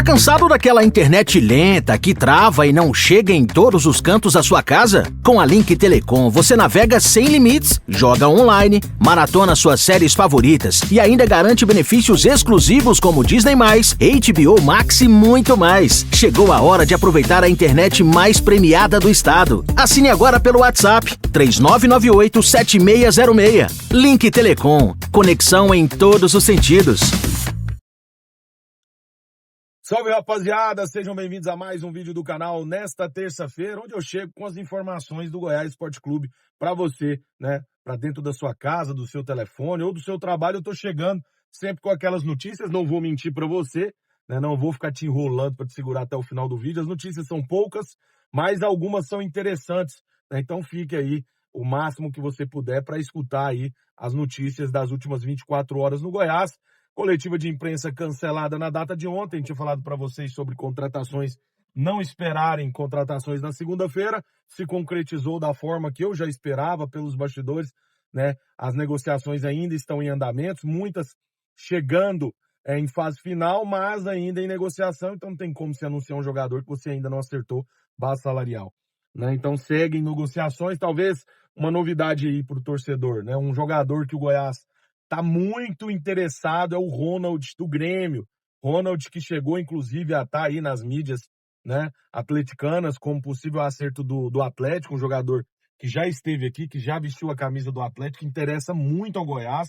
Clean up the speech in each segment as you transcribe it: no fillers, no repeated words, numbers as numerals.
Tá cansado daquela internet lenta que trava e não chega em todos os cantos da sua casa? Com a Link Telecom você navega sem limites, joga online, maratona suas séries favoritas e ainda garante benefícios exclusivos como Disney+, HBO Max e muito mais. Chegou a hora de aproveitar a internet mais premiada do estado. Assine agora pelo WhatsApp 3998-7606. Link Telecom. Conexão em todos os sentidos. Salve, rapaziada! Sejam bem-vindos a mais um vídeo do canal nesta terça-feira, onde eu chego com as informações do Goiás Esporte Clube para você, né? Para dentro da sua casa, do seu telefone ou do seu trabalho. Eu tô chegando sempre com aquelas notícias, não vou mentir para você, né? Não vou ficar te enrolando para te segurar até o final do vídeo. As notícias são poucas, mas algumas são interessantes, né? Então fique aí o máximo que você puder para escutar aí as notícias das últimas 24 horas no Goiás. Coletiva de imprensa cancelada na data de ontem. Tinha falado para vocês sobre contratações, não esperarem contratações na segunda-feira. Se concretizou da forma que eu já esperava pelos bastidores, né? As negociações ainda estão em andamento, muitas chegando em fase final, mas ainda em negociação. Então não tem como se anunciar um jogador que você ainda não acertou base salarial, né? Então seguem negociações. Talvez uma novidade aí para o torcedor, né? Um jogador que o Goiás tá muito interessado é o Ronald do Grêmio. Ronald que chegou, inclusive, a estar aí nas mídias, né, atleticanas como possível acerto do Atlético, um jogador que já esteve aqui, que já vestiu a camisa do Atlético, que interessa muito ao Goiás,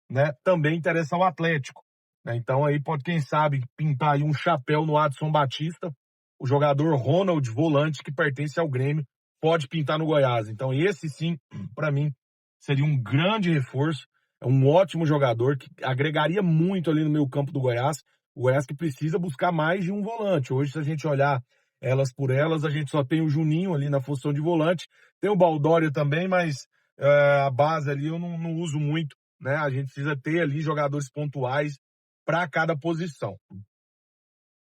né, também interessa ao Atlético, né? Então aí pode, quem sabe, pintar aí um chapéu no Adson Batista, o jogador Ronald, volante, que pertence ao Grêmio, pode pintar no Goiás. Então esse sim, para mim, seria um grande reforço. É um ótimo jogador que agregaria muito ali no meio campo do Goiás. O Goiás que precisa buscar mais de um volante. Hoje, se a gente olhar elas por elas, a gente só tem o Juninho ali na função de volante. Tem o Baldório também, mas a base ali eu não uso muito, né? A gente precisa ter ali jogadores pontuais para cada posição.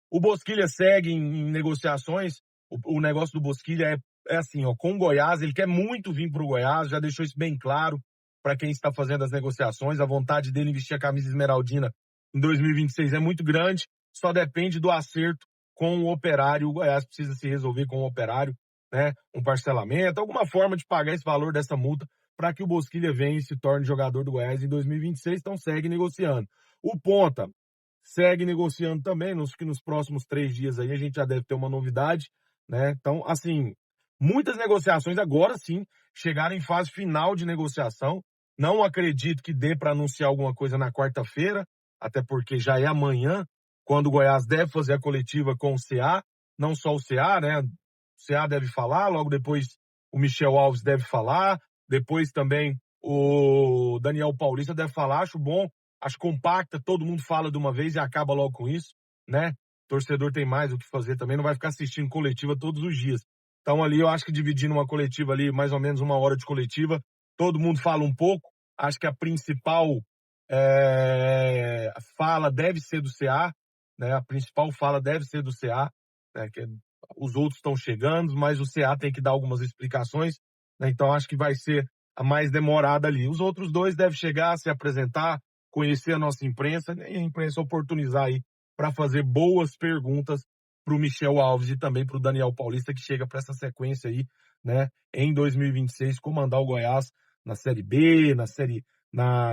O Bosquilha segue em negociações. O negócio do Bosquilha é assim, ó, com o Goiás, ele quer muito vir para o Goiás, já deixou isso bem claro para quem está fazendo as negociações. A vontade dele em vestir a camisa esmeraldina em 2026 é muito grande, só depende do acerto com o Operário. O Goiás precisa se resolver com o Operário, né? Um parcelamento, alguma forma de pagar esse valor dessa multa para que o Bosquilha venha e se torne jogador do Goiás em 2026, então segue negociando. O Ponta segue negociando também, que nos próximos 3 dias aí a gente já deve ter uma novidade, né? Então, assim, muitas negociações agora sim chegaram em fase final de negociação. Não acredito que dê para anunciar alguma coisa na quarta-feira, até porque já é amanhã, quando o Goiás deve fazer a coletiva com o CA, não só o CA, né? O CA deve falar, logo depois o Michel Alves deve falar, depois também o Daniel Paulista deve falar. Acho bom, acho compacta, todo mundo fala de uma vez e acaba logo com isso, né? O torcedor tem mais o que fazer também, não vai ficar assistindo coletiva todos os dias. Então ali eu acho que dividindo uma coletiva ali, mais ou menos 1 hora de coletiva, todo mundo fala um pouco. Acho que a principal fala deve ser do CA, né? A principal fala deve ser do CA, né? Que os outros estão chegando, mas o CA tem que dar algumas explicações, né? Então acho que vai ser a mais demorada ali. Os outros dois devem chegar, se apresentar, conhecer a nossa imprensa, né? E a imprensa oportunizar aí para fazer boas perguntas para o Michel Alves e também para o Daniel Paulista, que chega para essa sequência aí, né? Em 2026, comandar o Goiás na Série B,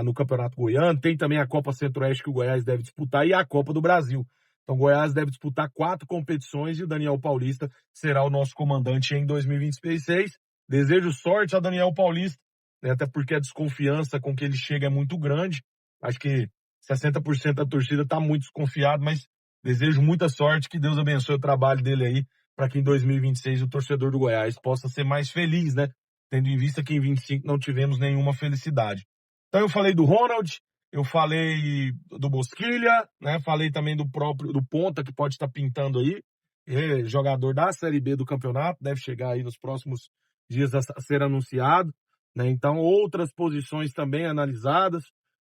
no Campeonato Goiano. Tem também a Copa Centro-Oeste que o Goiás deve disputar e a Copa do Brasil. Então o Goiás deve disputar 4 competições e o Daniel Paulista será o nosso comandante em 2026. Desejo sorte ao Daniel Paulista, né? Até porque a desconfiança com que ele chega é muito grande. Acho que 60% da torcida está muito desconfiado, mas desejo muita sorte, que Deus abençoe o trabalho dele aí, para que em 2026 o torcedor do Goiás possa ser mais feliz, né? Tendo em vista que em 25 não tivemos nenhuma felicidade. Então eu falei do Ronald, eu falei do Bosquilha, né? Falei também do Ponta, que pode estar pintando aí, jogador da Série B do campeonato, deve chegar aí nos próximos dias a ser anunciado, né? Então outras posições também analisadas,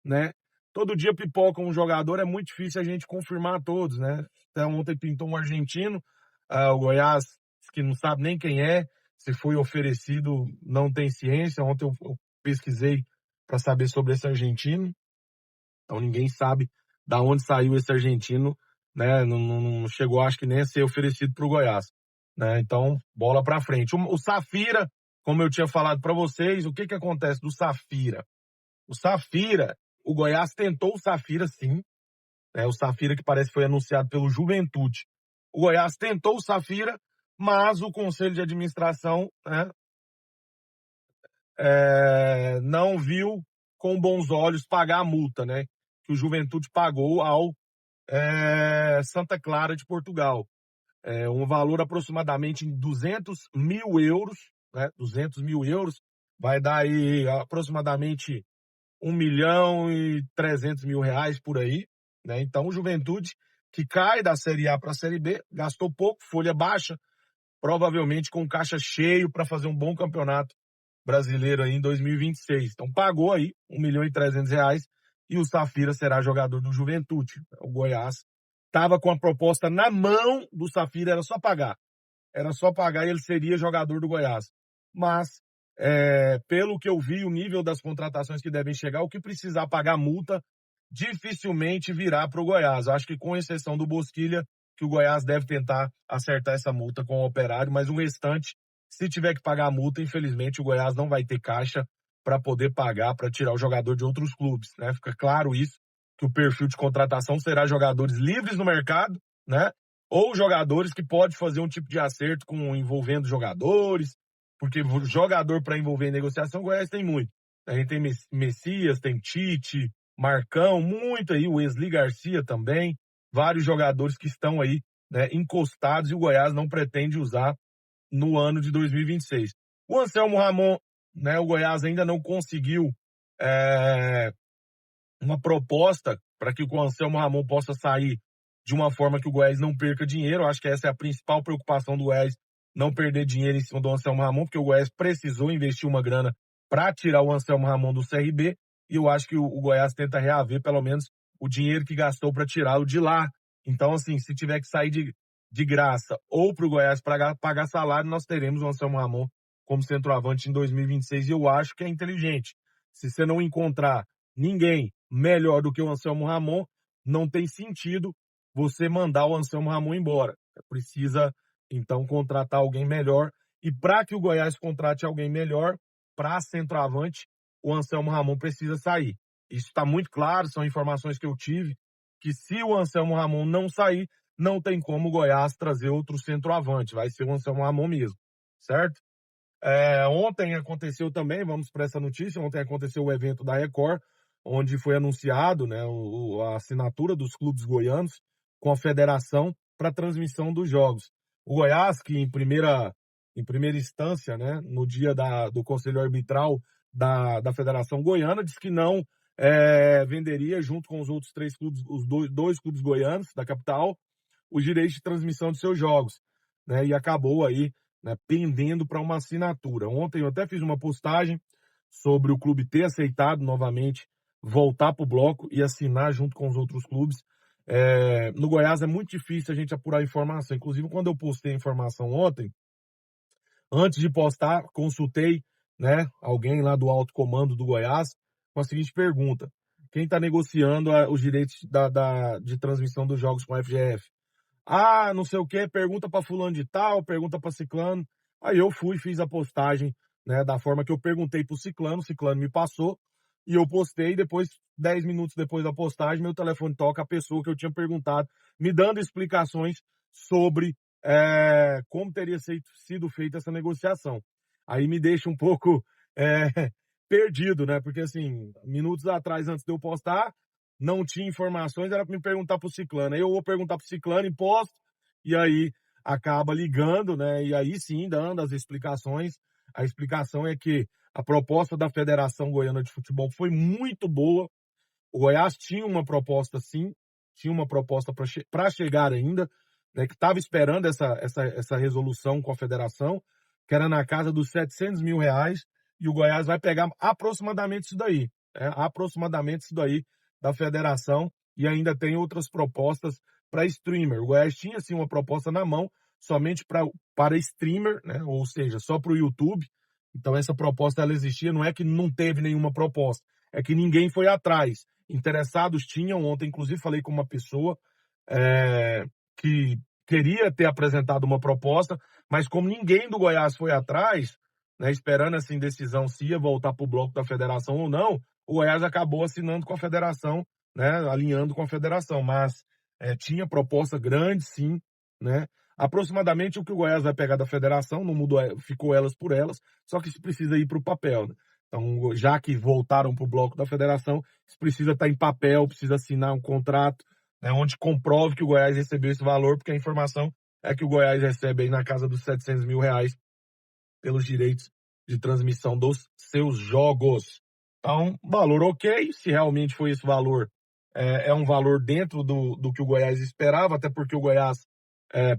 né? Todo dia pipoca um jogador, é muito difícil a gente confirmar todos, né? Até ontem pintou um argentino, o Goiás, que não sabe nem quem é, se foi oferecido, não tem ciência. Ontem eu pesquisei para saber sobre esse argentino, então ninguém sabe da onde saiu esse argentino, né? Não chegou, acho que nem a ser oferecido para o Goiás, né? Então, bola para frente. O Safira, como eu tinha falado para vocês, o que acontece do Safira? O Safira, o Goiás tentou o Safira sim, né? O Safira que parece que foi anunciado pelo Juventude. O Goiás tentou o Safira, mas o Conselho de Administração, né, não viu com bons olhos pagar a multa, né? Que o Juventude pagou ao Santa Clara de Portugal. Um valor aproximadamente em 200 mil euros, né? 200 mil euros vai dar aí aproximadamente 1.300.000 reais por aí, né? Então o Juventude, que cai da Série A para a Série B, gastou pouco, folha baixa, provavelmente com caixa cheio para fazer um bom campeonato brasileiro aí em 2026. Então pagou aí 1.300.000 reais e o Safira será jogador do Juventude. O Goiás estava com a proposta na mão do Safira, era só pagar. Era só pagar e ele seria jogador do Goiás. Mas, pelo que eu vi, o nível das contratações que devem chegar, o que precisar pagar multa, dificilmente virá para o Goiás. Acho que com exceção do Bosquilha, que o Goiás deve tentar acertar essa multa com o Operário, mas o restante, se tiver que pagar a multa, infelizmente o Goiás não vai ter caixa para poder pagar, para tirar o jogador de outros clubes, né? Fica claro isso, que o perfil de contratação será jogadores livres no mercado, né? Ou jogadores que pode fazer um tipo de acerto com envolvendo jogadores, porque jogador para envolver em negociação, o Goiás tem muito. A gente tem Messias, tem Tite, Marcão, muito aí, o Wesley Garcia também, vários jogadores que estão aí, né, encostados e o Goiás não pretende usar no ano de 2026. O Anselmo Ramon, né, o Goiás ainda não conseguiu uma proposta para que o Anselmo Ramon possa sair de uma forma que o Goiás não perca dinheiro. Eu acho que essa é a principal preocupação do Goiás, não perder dinheiro em cima do Anselmo Ramon, porque o Goiás precisou investir uma grana para tirar o Anselmo Ramon do CRB, e eu acho que o Goiás tenta reaver pelo menos o dinheiro que gastou para tirá-lo de lá. Então, assim, se tiver que sair de graça ou para o Goiás pagar salário, nós teremos o Anselmo Ramon como centroavante em 2026, e eu acho que é inteligente. Se você não encontrar ninguém melhor do que o Anselmo Ramon, não tem sentido você mandar o Anselmo Ramon embora. Precisa, então, contratar alguém melhor. E para que o Goiás contrate alguém melhor, para centroavante, o Anselmo Ramon precisa sair. Isso está muito claro, são informações que eu tive, que se o Anselmo Ramon não sair, não tem como o Goiás trazer outro centroavante. Vai ser o Anselmo Ramon mesmo, certo? Ontem aconteceu também, vamos para essa notícia, ontem aconteceu o evento da Record, onde foi anunciado, né, a assinatura dos clubes goianos com a federação para transmissão dos jogos. O Goiás, que em primeira instância, né, no dia do Conselho Arbitral da Federação Goiana, disse que não venderia, junto com os outros três clubes, os dois clubes goianos da capital, os direitos de transmissão de seus jogos, né, e acabou aí, né, pendendo para uma assinatura. Ontem eu até fiz uma postagem sobre o clube ter aceitado novamente voltar para o bloco e assinar junto com os outros clubes. No Goiás é muito difícil a gente apurar informação. Inclusive, quando eu postei a informação ontem, antes de postar, consultei, né, alguém lá do alto comando do Goiás com a seguinte pergunta: quem está negociando os direitos de transmissão dos jogos com a FGF? Ah, não sei o que, pergunta para fulano de tal, pergunta para ciclano. Aí eu fiz a postagem, né, da forma que eu perguntei pro ciclano, o ciclano me passou, e eu postei, depois, 10 minutos depois da postagem, meu telefone toca a pessoa que eu tinha perguntado, me dando explicações sobre como teria sido feita essa negociação. Aí me deixa um pouco perdido, né, porque assim, minutos atrás, antes de eu postar, não tinha informações, era para me perguntar pro ciclano. Aí eu vou perguntar pro ciclano e posto, e aí acaba ligando, né? E aí sim, dando as explicações. A explicação é que a proposta da Federação Goiana de Futebol foi muito boa. O Goiás tinha uma proposta sim, tinha uma proposta para chegar ainda, né? Que estava esperando essa resolução com a Federação, que era na casa dos 700 mil reais, e o Goiás vai pegar aproximadamente isso daí, aproximadamente isso daí da Federação, e ainda tem outras propostas para streamer. O Goiás tinha sim uma proposta na mão, somente para streamer, né? Ou seja, só para o YouTube. Então essa proposta ela existia, não é que não teve nenhuma proposta, é que ninguém foi atrás. Interessados tinham, ontem inclusive falei com uma pessoa que queria ter apresentado uma proposta, mas como ninguém do Goiás foi atrás, né, esperando essa indecisão se ia voltar para o bloco da federação ou não, o Goiás acabou assinando com a federação, né, alinhando com a federação, mas tinha proposta grande, sim, né, aproximadamente o que o Goiás vai pegar da federação, não mudou, ficou elas por elas, só que isso precisa ir para o papel, né? Então, já que voltaram para o bloco da federação, isso precisa estar em papel, precisa assinar um contrato, né, onde comprove que o Goiás recebeu esse valor, porque a informação é que o Goiás recebe aí na casa dos R$700 mil pelos direitos de transmissão dos seus jogos. Então, valor ok, se realmente foi esse valor, é um valor dentro do que o Goiás esperava, até porque o Goiás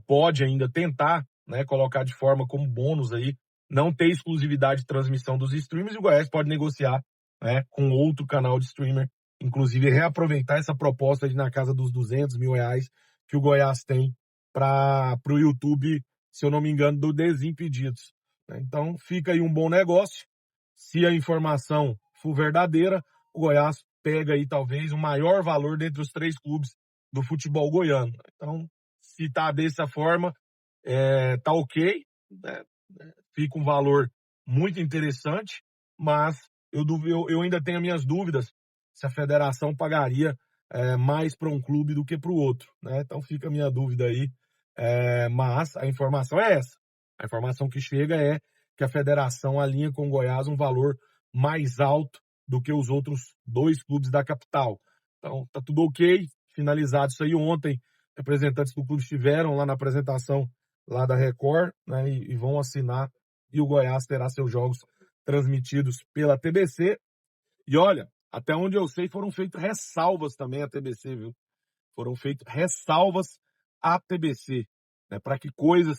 pode ainda tentar, né, colocar de forma como bônus aí, não ter exclusividade de transmissão dos streamers, e o Goiás pode negociar, né, com outro canal de streamer, inclusive reaproveitar essa proposta de na casa dos R$200 mil que o Goiás tem para o YouTube, se eu não me engano, do Desimpedidos. Então fica aí um bom negócio. Se a informação for verdadeira, o Goiás pega aí talvez o maior valor dentre os 3 clubes do futebol goiano. Então, se tá dessa forma, tá ok, né? Fica um valor muito interessante, mas eu ainda tenho minhas dúvidas se a federação pagaria mais para um clube do que para o outro, né? Então fica a minha dúvida aí, mas a informação é essa. A informação que chega é que a federação alinha com o Goiás um valor mais alto do que os outros 2 clubes da capital. Então tá tudo ok, finalizado isso aí ontem. Representantes do clube estiveram lá na apresentação lá da Record, né, e vão assinar, e o Goiás terá seus jogos transmitidos pela TBC. E olha, até onde eu sei, foram feitas ressalvas também à TBC, viu? Foram feitas ressalvas à TBC, né, para que coisas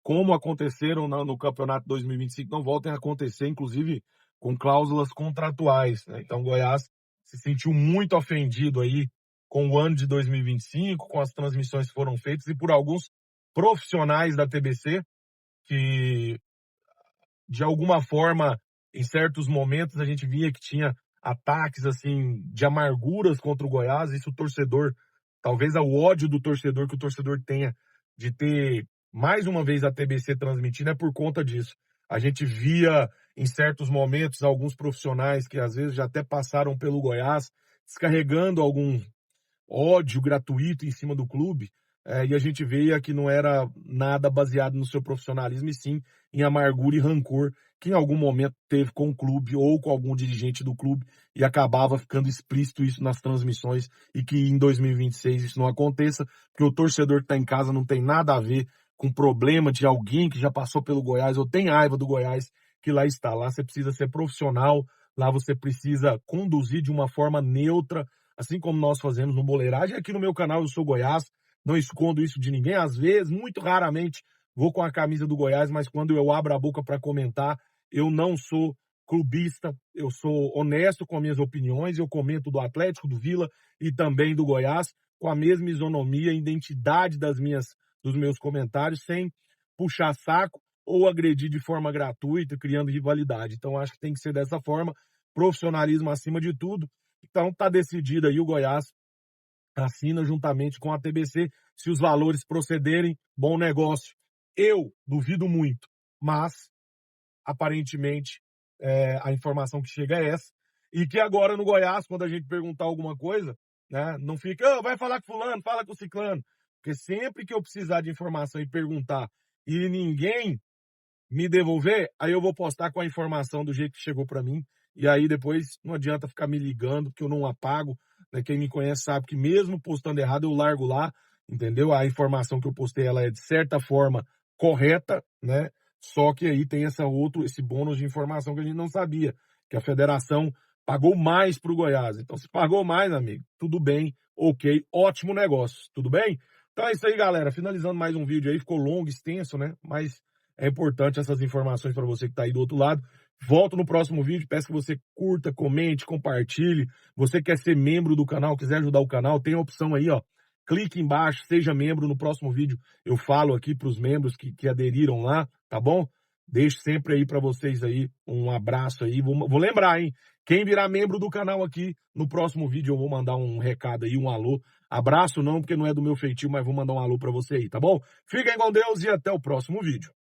como aconteceram no Campeonato 2025 não voltem a acontecer, inclusive com cláusulas contratuais, né? Então o Goiás se sentiu muito ofendido aí com o ano de 2025, com as transmissões que foram feitas e por alguns profissionais da TBC que, de alguma forma, em certos momentos a gente via que tinha ataques assim de amarguras contra o Goiás. Isso o torcedor, talvez o ódio do torcedor que o torcedor tenha de ter mais uma vez a TBC transmitindo é por conta disso. A gente via em certos momentos alguns profissionais que às vezes já até passaram pelo Goiás descarregando algum ódio gratuito em cima do clube, e a gente via que não era nada baseado no seu profissionalismo, e sim em amargura e rancor que em algum momento teve com o clube ou com algum dirigente do clube, e acabava ficando explícito isso nas transmissões, e que em 2026 isso não aconteça, porque o torcedor que está em casa não tem nada a ver com problema de alguém que já passou pelo Goiás ou tem raiva do Goiás que lá está. Lá você precisa ser profissional, lá você precisa conduzir de uma forma neutra, assim como nós fazemos no Boleiragem. Aqui no meu canal eu sou Goiás, não escondo isso de ninguém. Às vezes, muito raramente, vou com a camisa do Goiás, mas quando eu abro a boca para comentar, eu não sou clubista, eu sou honesto com as minhas opiniões, eu comento do Atlético, do Vila e também do Goiás, com a mesma isonomia e identidade dos meus comentários, sem puxar saco ou agredir de forma gratuita, criando rivalidade. Então, acho que tem que ser dessa forma, profissionalismo acima de tudo. Então, está decidido aí, o Goiás assina juntamente com a TBC. Se os valores procederem, bom negócio. Eu duvido muito, mas aparentemente a informação que chega é essa. E que agora no Goiás, quando a gente perguntar alguma coisa, né, não fica, vai falar com fulano, fala com ciclano. Porque sempre que eu precisar de informação e perguntar e ninguém me devolver, aí eu vou postar com a informação do jeito que chegou para mim. E aí depois não adianta ficar me ligando, que eu não apago, né? Quem me conhece sabe que mesmo postando errado, eu largo lá, entendeu? A informação que eu postei, ela é de certa forma correta, né? Só que aí tem esse bônus de informação que a gente não sabia, que a federação pagou mais para o Goiás. Então, se pagou mais, amigo, tudo bem, ok, ótimo negócio, tudo bem? Então é isso aí, galera. Finalizando mais um vídeo aí, ficou longo, extenso, né? Mas é importante essas informações para você que está aí do outro lado. Volto no próximo vídeo, peço que você curta, comente, compartilhe. Você quer ser membro do canal, quiser ajudar o canal, tem a opção aí, ó. Clique embaixo, seja membro. No próximo vídeo eu falo aqui para os membros que aderiram lá, tá bom? Deixo sempre aí para vocês aí um abraço aí. Vou lembrar, hein? Quem virar membro do canal aqui, no próximo vídeo eu vou mandar um recado aí, um alô Abraço não, porque não é do meu feitio, mas vou mandar um alô pra você aí, tá bom? Fiquem com Deus e até o próximo vídeo.